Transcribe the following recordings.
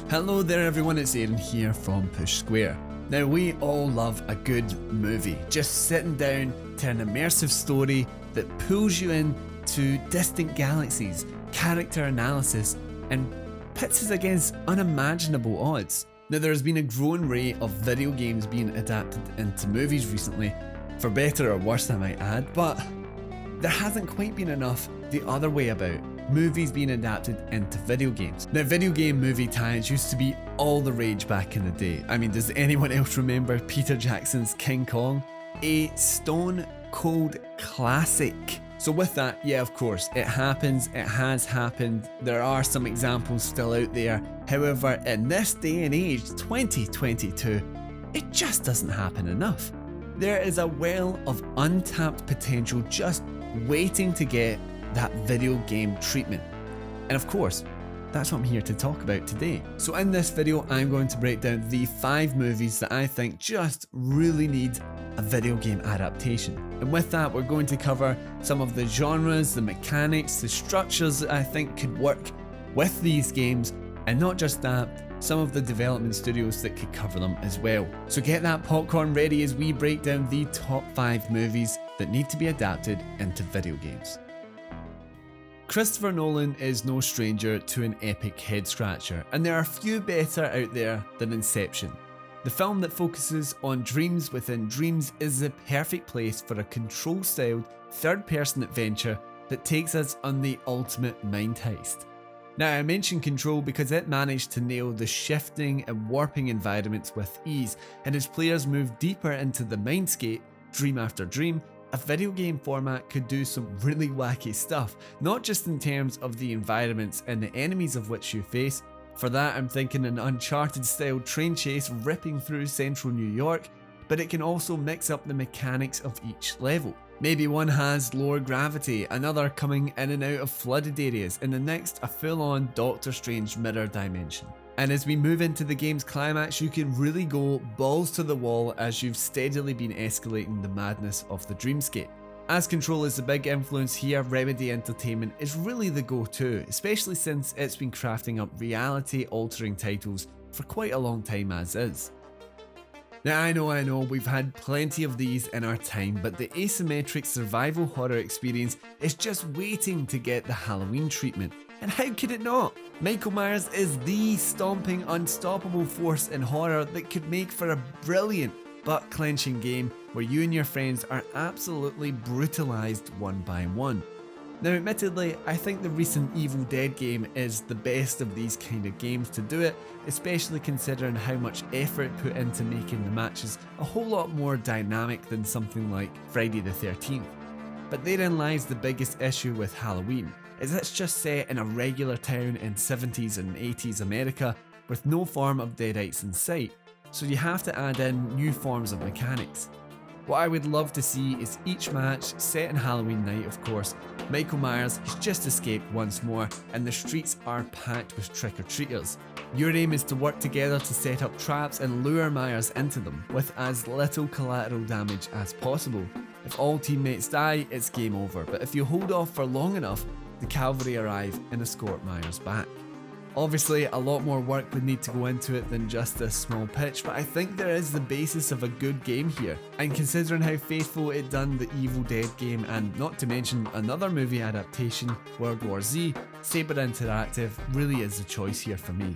Hello there everyone, it's Aaron here from Push Square. Now we all love a good movie, just sitting down to an immersive story that pulls you into distant galaxies, character analysis, and pits us against unimaginable odds. Now there has been a growing rate of video games being adapted into movies recently, for better or worse I might add, but there hasn't quite been enough the other way about. Movies being adapted into video games. Now video game movie tie-ins used to be all the rage back in the day. I mean, does anyone else remember Peter Jackson's King Kong? A stone cold classic. So with that, yeah, of course, it happens, it has happened, there are some examples still out there. However, in this day and age, 2022, it just doesn't happen enough. There is a well of untapped potential just waiting to get that video game treatment. And of course, that's what I'm here to talk about today. So in this video, I'm going to break down the 5 movies that I think just really need a video game adaptation. And with that, we're going to cover some of the genres, the mechanics, the structures that I think could work with these games, and not just that, some of the development studios that could cover them as well. So get that popcorn ready as we break down the top 5 movies that need to be adapted into video games. Christopher Nolan is no stranger to an epic head scratcher, and there are few better out there than Inception. The film that focuses on dreams within dreams is the perfect place for a control-styled third-person adventure that takes us on the ultimate mind heist. Now I mention Control because it managed to nail the shifting and warping environments with ease, and as players move deeper into the mindscape, dream after dream, a video game format could do some really wacky stuff, not just in terms of the environments and the enemies of which you face. For that I'm thinking an Uncharted style train chase ripping through central New York, but it can also mix up the mechanics of each level. Maybe one has lower gravity, another coming in and out of flooded areas, and the next a full-on Doctor Strange mirror dimension. And as we move into the game's climax, you can really go balls to the wall as you've steadily been escalating the madness of the dreamscape. As Control is the big influence here, Remedy Entertainment is really the go-to, especially since it's been crafting up reality-altering titles for quite a long time as is. Now I know, we've had plenty of these in our time, but the asymmetric survival horror experience is just waiting to get the Halloween treatment. And how could it not? Michael Myers is the stomping, unstoppable force in horror that could make for a brilliant, butt-clenching game where you and your friends are absolutely brutalized one by one. Now admittedly, I think the recent Evil Dead game is the best of these kind of games to do it, especially considering how much effort put into making the matches a whole lot more dynamic than something like Friday the 13th. But therein lies the biggest issue with Halloween, is it's just set in a regular town in 70s and 80s America with no form of deadites in sight, so you have to add in new forms of mechanics. What I would love to see is each match, set in Halloween night of course, Michael Myers has just escaped once more and the streets are packed with trick-or-treaters. Your aim is to work together to set up traps and lure Myers into them with as little collateral damage as possible. If all teammates die, it's game over, but if you hold off for long enough, the cavalry arrive and escort Myers back. Obviously, a lot more work would need to go into it than just this small pitch, but I think there is the basis of a good game here. And considering how faithful it done the Evil Dead game, and not to mention another movie adaptation, World War Z, Saber Interactive really is the choice here for me.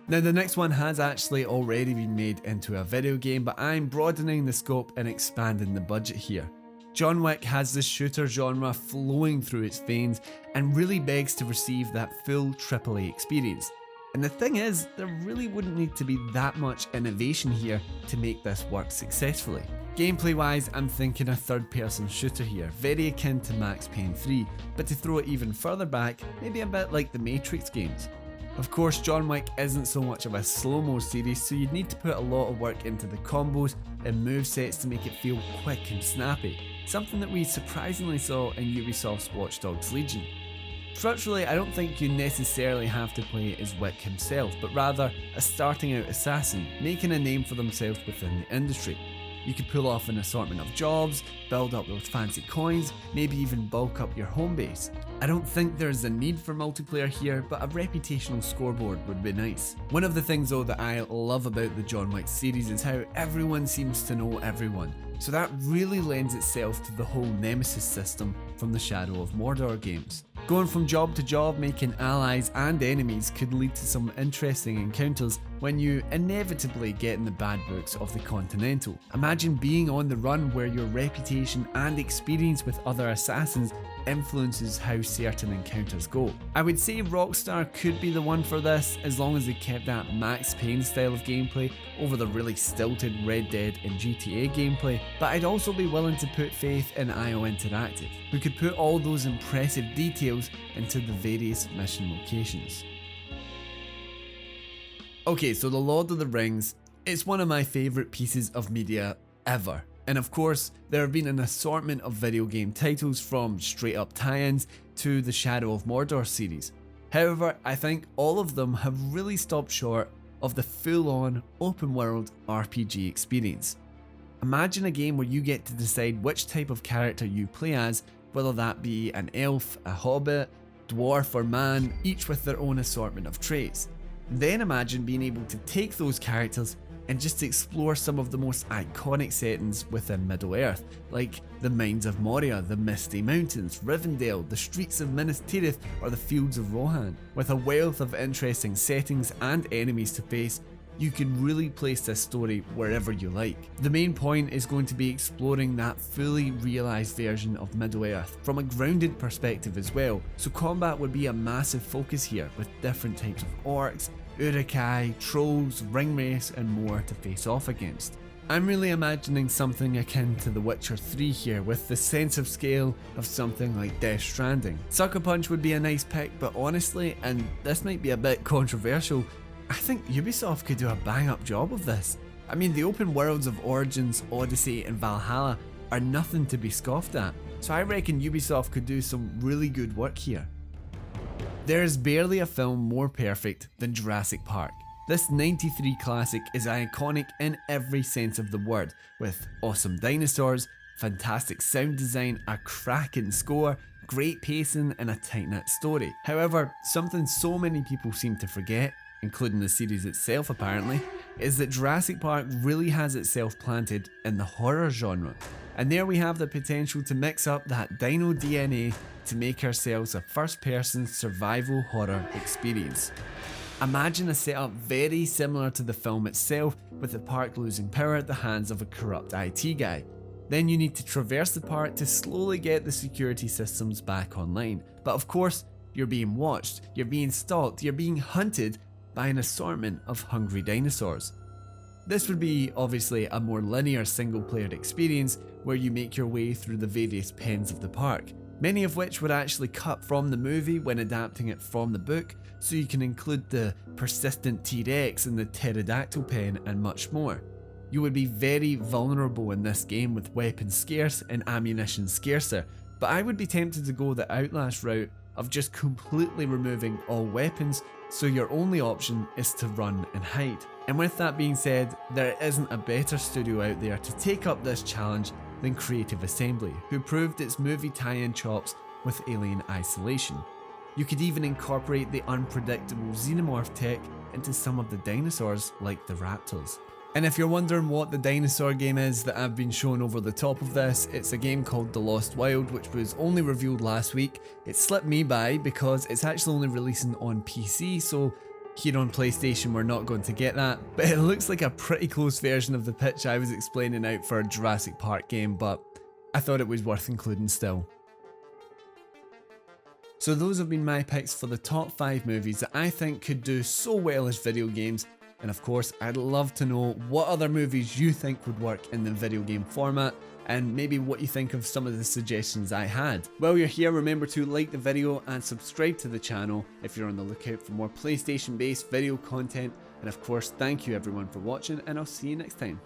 Now the next one has actually already been made into a video game, but I'm broadening the scope and expanding the budget here. John Wick has the shooter genre flowing through its veins and really begs to receive that full AAA experience. And the thing is, there really wouldn't need to be that much innovation here to make this work successfully. Gameplay wise, I'm thinking a third person shooter here, very akin to Max Payne 3, but to throw it even further back, maybe a bit like the Matrix games. Of course, John Wick isn't so much of a slow-mo series, so you'd need to put a lot of work into the combos and movesets to make it feel quick and snappy, something that we surprisingly saw in Ubisoft's Watch Dogs Legion. Structurally, I don't think you necessarily have to play as Wick himself, but rather a starting out assassin, making a name for themselves within the industry. You could pull off an assortment of jobs, build up those fancy coins, maybe even bulk up your home base. I don't think there's a need for multiplayer here, but a reputational scoreboard would be nice. One of the things though that I love about the John Wick series is how everyone seems to know everyone. So that really lends itself to the whole Nemesis system from the Shadow of Mordor games. Going from job to job, making allies and enemies could lead to some interesting encounters when you inevitably get in the bad books of the Continental. Imagine being on the run where your reputation and experience with other assassins influences how certain encounters go. I would say Rockstar could be the one for this as long as they kept that Max Payne style of gameplay over the really stilted Red Dead and GTA gameplay, but I'd also be willing to put faith in IO Interactive, who could put all those impressive details into the various mission locations. Okay, so The Lord of the Rings, it's one of my favourite pieces of media ever. And of course, there have been an assortment of video game titles from straight up tie-ins to the Shadow of Mordor series. However, I think all of them have really stopped short of the full-on open world RPG experience. Imagine a game where you get to decide which type of character you play as, whether that be an elf, a hobbit, dwarf or man, each with their own assortment of traits. Then imagine being able to take those characters and just explore some of the most iconic settings within Middle-earth, like the Mines of Moria, the Misty Mountains, Rivendell, the streets of Minas Tirith or the Fields of Rohan. With a wealth of interesting settings and enemies to face, you can really place this story wherever you like. The main point is going to be exploring that fully realised version of Middle-earth from a grounded perspective as well, so combat would be a massive focus here with different types of orcs, Uruk-hai, trolls, ringwraiths and more to face off against. I'm really imagining something akin to The Witcher 3 here, with the sense of scale of something like Death Stranding. Sucker Punch would be a nice pick, but honestly, and this might be a bit controversial, I think Ubisoft could do a bang up job of this. I mean, the open worlds of Origins, Odyssey and Valhalla are nothing to be scoffed at, so I reckon Ubisoft could do some really good work here. There is barely a film more perfect than Jurassic Park. This '93 classic is iconic in every sense of the word, with awesome dinosaurs, fantastic sound design, a cracking score, great pacing and a tight-knit story. However, something so many people seem to forget, including the series itself apparently, is that Jurassic Park really has itself planted in the horror genre. And there we have the potential to mix up that dino DNA to make ourselves a first-person survival horror experience. Imagine a setup very similar to the film itself, with the park losing power at the hands of a corrupt IT guy. Then you need to traverse the park to slowly get the security systems back online. But of course, you're being watched, you're being stalked, you're being hunted by an assortment of hungry dinosaurs. This would be obviously a more linear single-player experience where you make your way through the various pens of the park, many of which were actually cut from the movie when adapting it from the book, so you can include the persistent T-Rex and the pterodactyl pen and much more. You would be very vulnerable in this game with weapons scarce and ammunition scarcer, but I would be tempted to go the Outlast route of just completely removing all weapons, so your only option is to run and hide. And with that being said, there isn't a better studio out there to take up this challenge than Creative Assembly, who proved its movie tie-in chops with Alien Isolation. You could even incorporate the unpredictable xenomorph tech into some of the dinosaurs like the raptors. And if you're wondering what the dinosaur game is that I've been shown over the top of this, it's a game called The Lost Wild, which was only revealed last week. It slipped me by because it's actually only releasing on PC, so here on PlayStation we're not going to get that. But it looks like a pretty close version of the pitch I was explaining out for a Jurassic Park game, but I thought it was worth including still. So those have been my picks for the top 5 movies that I think could do so well as video games. And of course, I'd love to know what other movies you think would work in the video game format, and maybe what you think of some of the suggestions I had. While you're here, remember to like the video and subscribe to the channel if you're on the lookout for more PlayStation based video content. And of course, thank you everyone for watching, and I'll see you next time.